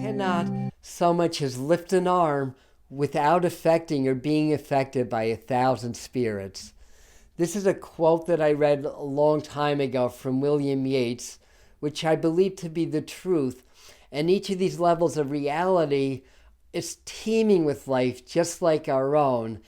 cannot so much as lift an arm without affecting or being affected by 1,000 spirits. This is a quote that I read a long time ago from William Yeats, which I believe to be the truth. And each of these levels of reality is teeming with life just like our own.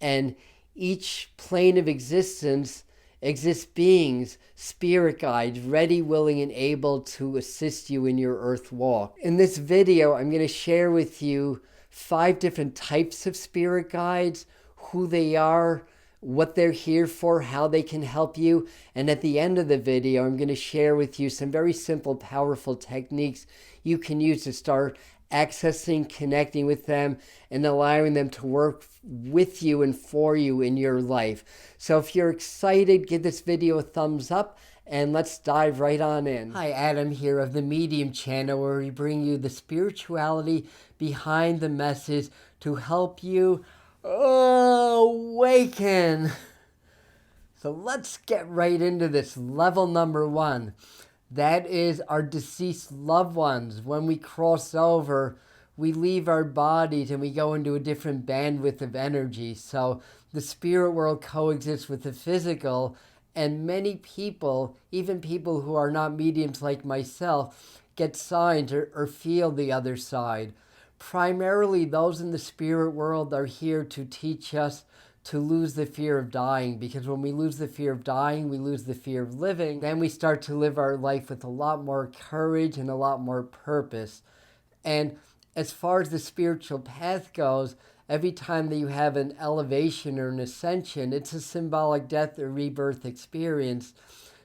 And each plane of existence exists beings, spirit guides, ready, willing, and able to assist you in your earth walk. In this video, I'm going to share with you 5 different types of spirit guides, who they are, what they're here for, how they can help you. And at the end of the video, I'm going to share with you some very simple, powerful techniques you can use to start accessing, connecting with them, and allowing them to work with you and for you in your life. So if you're excited, give this video a thumbs up, and let's dive right on in. Hi, Adam here of the Medium channel, where we bring you the spirituality behind the message to help you awaken. So let's get right into this. Level number 1. That is our deceased loved ones. When we cross over, we leave our bodies and we go into a different bandwidth of energy. So the spirit world coexists with the physical, and many people, even people who are not mediums like myself, get signs or feel the other side. Primarily, those in the spirit world are here to teach us to lose the fear of dying, because when we lose the fear of dying, we lose the fear of living. Then we start to live our life with a lot more courage and a lot more purpose. And as far as the spiritual path goes, every time that you have an elevation or an ascension, it's a symbolic death or rebirth experience.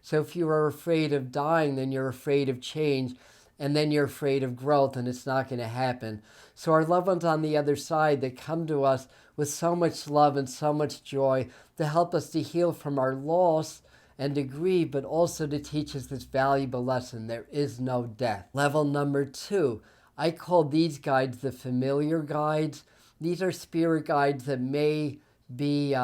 So if you are afraid of dying, then you're afraid of change, and then you're afraid of growth, and it's not going to happen. So our loved ones on the other side that come to us with so much love and so much joy to help us to heal from our loss and to grieve, but also to teach us this valuable lesson: there is no death. Level number 2, I call these guides the familiar guides. These are spirit guides that may be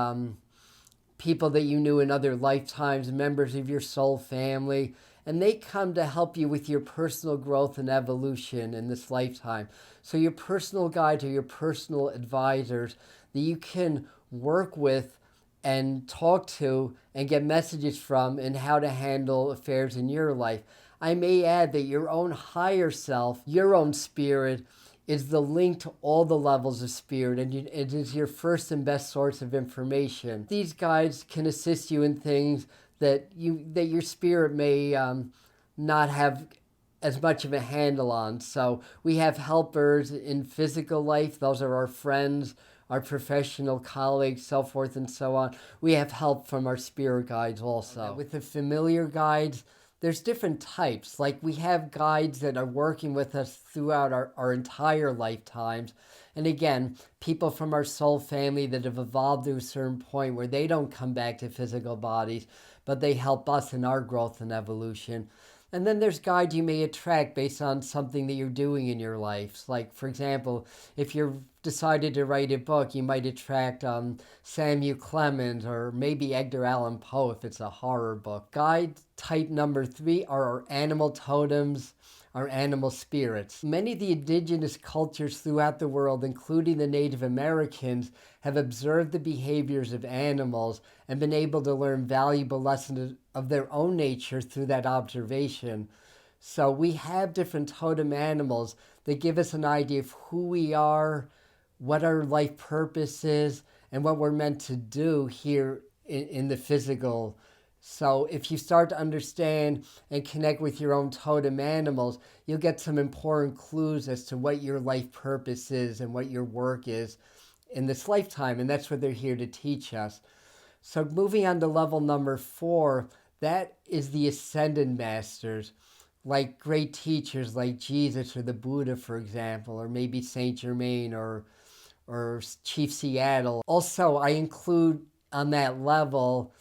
people that you knew in other lifetimes, members of your soul family, and they come to help you with your personal growth and evolution in this lifetime. So your personal guides are your personal advisors that you can work with and talk to and get messages from in how to handle affairs in your life. I may add that your own higher self, your own spirit, is the link to all the levels of spirit, and it is your first and best source of information. These guides can assist you in things that your spirit may not have as much of a handle on. So we have helpers in physical life. Those are our friends, our professional colleagues, so forth and so on. We have help from our spirit guides also. With the familiar guides, there's different types. Like, we have guides that are working with us throughout our entire lifetimes. And again, people from our soul family that have evolved to a certain point where they don't come back to physical bodies, but they help us in our growth and evolution. And then there's guides you may attract based on something that you're doing in your life. Like, for example, if you're decided to write a book, you might attract Samuel Clemens or maybe Edgar Allan Poe if it's a horror book. Guide type number 3 are our animal totems, our animal spirits. Many of the indigenous cultures throughout the world, including the Native Americans, have observed the behaviors of animals and been able to learn valuable lessons of their own nature through that observation. So we have different totem animals that give us an idea of who we are, what our life purpose is, and what we're meant to do here in the physical. So if you start to understand and connect with your own totem animals, you'll get some important clues as to what your life purpose is and what your work is in this lifetime. And that's what they're here to teach us. So moving on to level number 4, that is the Ascendant Masters. Like great teachers like Jesus or the Buddha, for example, or maybe Saint Germain or Chief Seattle. Also, I include on that level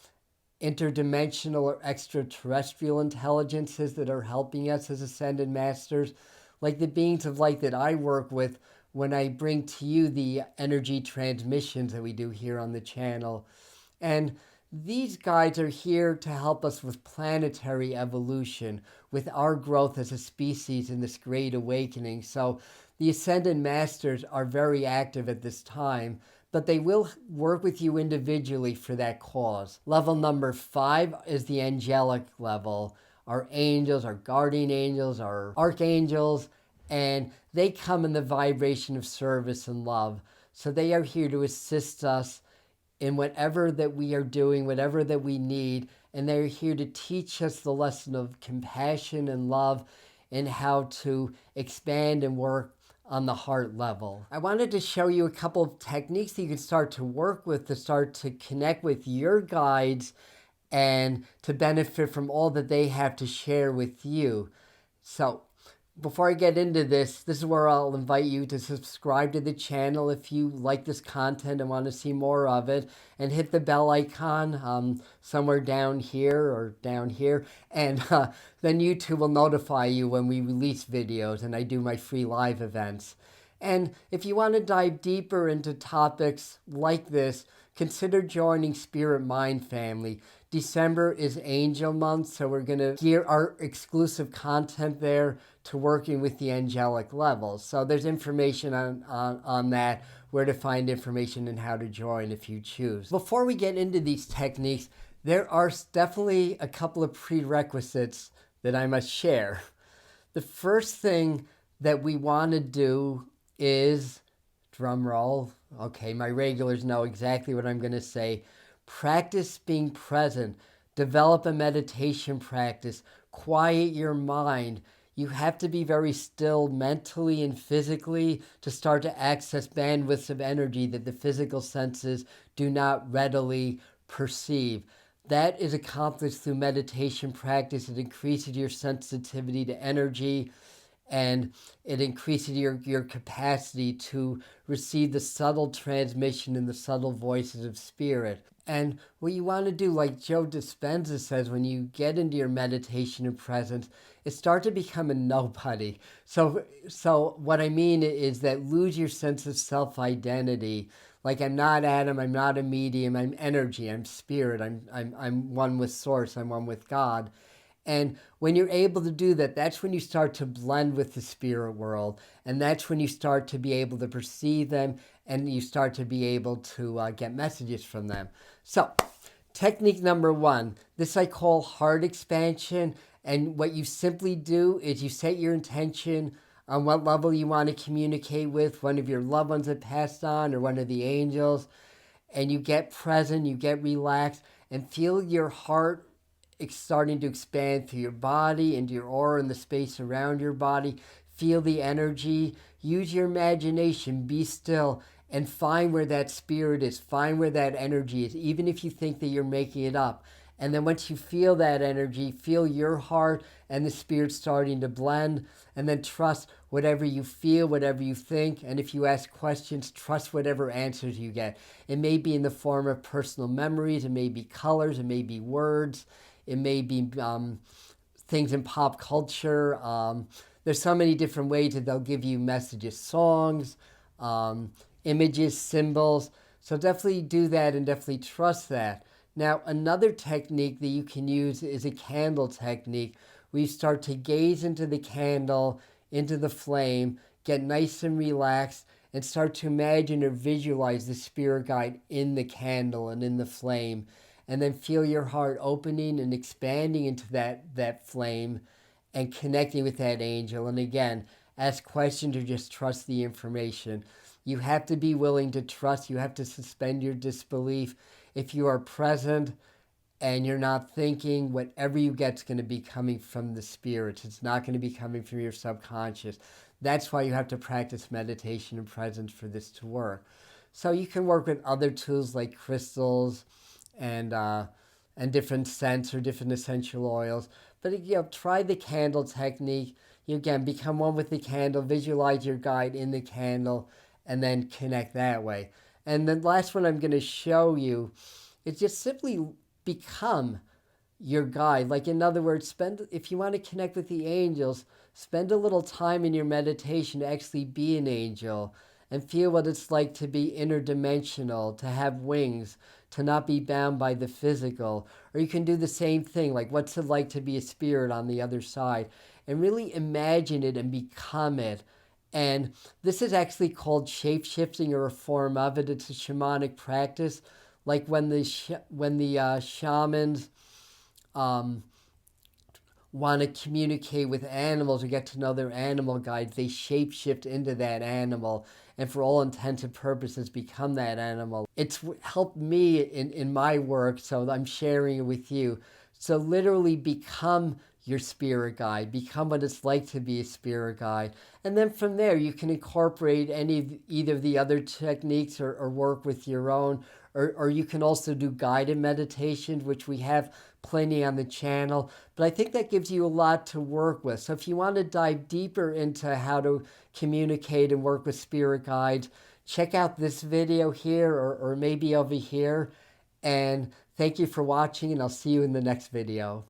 interdimensional or extraterrestrial intelligences that are helping us as Ascended Masters, like the beings of light that I work with when I bring to you the energy transmissions that we do here on the channel. And These guides are here to help us with planetary evolution, with our growth as a species in this great awakening. So the Ascendant Masters are very active at this time, but they will work with you individually for that cause. Level number 5 is the angelic level. Our angels, our guardian angels, our archangels, and they come in the vibration of service and love. So they are here to assist us in whatever that we are doing, whatever that we need, and they're here to teach us the lesson of compassion and love and how to expand and work on the heart level. I wanted to show you a couple of techniques that you can start to work with to start to connect with your guides and to benefit from all that they have to share with you. So before I get into this is where I'll invite you to subscribe to the channel if you like this content and want to see more of it, and hit the bell icon somewhere down here or down here, and then YouTube will notify you when we release videos and I do my free live events. And if you want to dive deeper into topics like this, consider joining Spirit Mind Family. December is Angel Month, so we're going to gear our exclusive content there to working with the angelic levels. So there's information on that, where to find information and how to join if you choose. Before we get into these techniques, there are definitely a couple of prerequisites that I must share. The first thing that we want to do is, drum roll, okay, my regulars know exactly what I'm going to say, practice being present. Develop a meditation practice. Quiet your mind. You have to be very still mentally and physically to start to access bandwidths of energy that the physical senses do not readily perceive. That is accomplished through meditation practice. It increases your sensitivity to energy, and it increases your capacity to receive the subtle transmission and the subtle voices of spirit. And what you want to do, like Joe Dispenza says, when you get into your meditation and presence, is start to become a nobody. So what I mean is that lose your sense of self-identity. Like, I'm not Adam, I'm not a medium, I'm energy, I'm spirit, I'm one with source, I'm one with God. And when you're able to do that, that's when you start to blend with the spirit world. And that's when you start to be able to perceive them, and you start to be able to get messages from them. So technique number 1, this I call heart expansion. And what you simply do is you set your intention on what level you want to communicate with, one of your loved ones that passed on or one of the angels. And you get present, you get relaxed, and feel your heart starting to expand through your body, into your aura and the space around your body. Feel the energy. Use your imagination. Be still and find where that spirit is. Find where that energy is, even if you think that you're making it up. And then once you feel that energy, feel your heart and the spirit starting to blend, and then trust whatever you feel, whatever you think. And if you ask questions, trust whatever answers you get. It may be in the form of personal memories, it may be colors, it may be words, it may be things in pop culture. There's so many different ways that they'll give you messages, songs, images, symbols. So definitely do that and definitely trust that. Now, another technique that you can use is a candle technique, where you start to gaze into the candle, into the flame, get nice and relaxed, and start to imagine or visualize the spirit guide in the candle and in the flame. And then feel your heart opening and expanding into that flame and connecting with that angel. And again, ask questions or just trust the information. You have to be willing to trust. You have to suspend your disbelief. If you are present and you're not thinking, whatever you get is going to be coming from the spirits. It's not going to be coming from your subconscious. That's why you have to practice meditation and presence for this to work. So you can work with other tools like crystals and different scents or different essential oils. But try the candle technique. You again become one with the candle, visualize your guide in the candle, and then connect that way. And the last one I'm going to show you is just simply become your guide. Like, in other words, if you want to connect with the angels, spend a little time in your meditation to actually be an angel and feel what it's like to be interdimensional, to have wings, to not be bound by the physical. Or you can do the same thing, like what's it like to be a spirit on the other side? And really imagine it and become it. And this is actually called shape-shifting, or a form of it. It's a shamanic practice. Like when the shamans want to communicate with animals or get to know their animal guides, they shapeshift into that animal and for all intents and purposes become that animal. It's helped me in my work, so I'm sharing it with you. So literally become your spirit guide, become what it's like to be a spirit guide. And then from there, you can incorporate either of the other techniques or work with your own, or you can also do guided meditations, which we have plenty on the channel. But I think that gives you a lot to work with. So if you want to dive deeper into how to communicate and work with spirit guides, check out this video here or maybe over here. And thank you for watching, and I'll see you in the next video.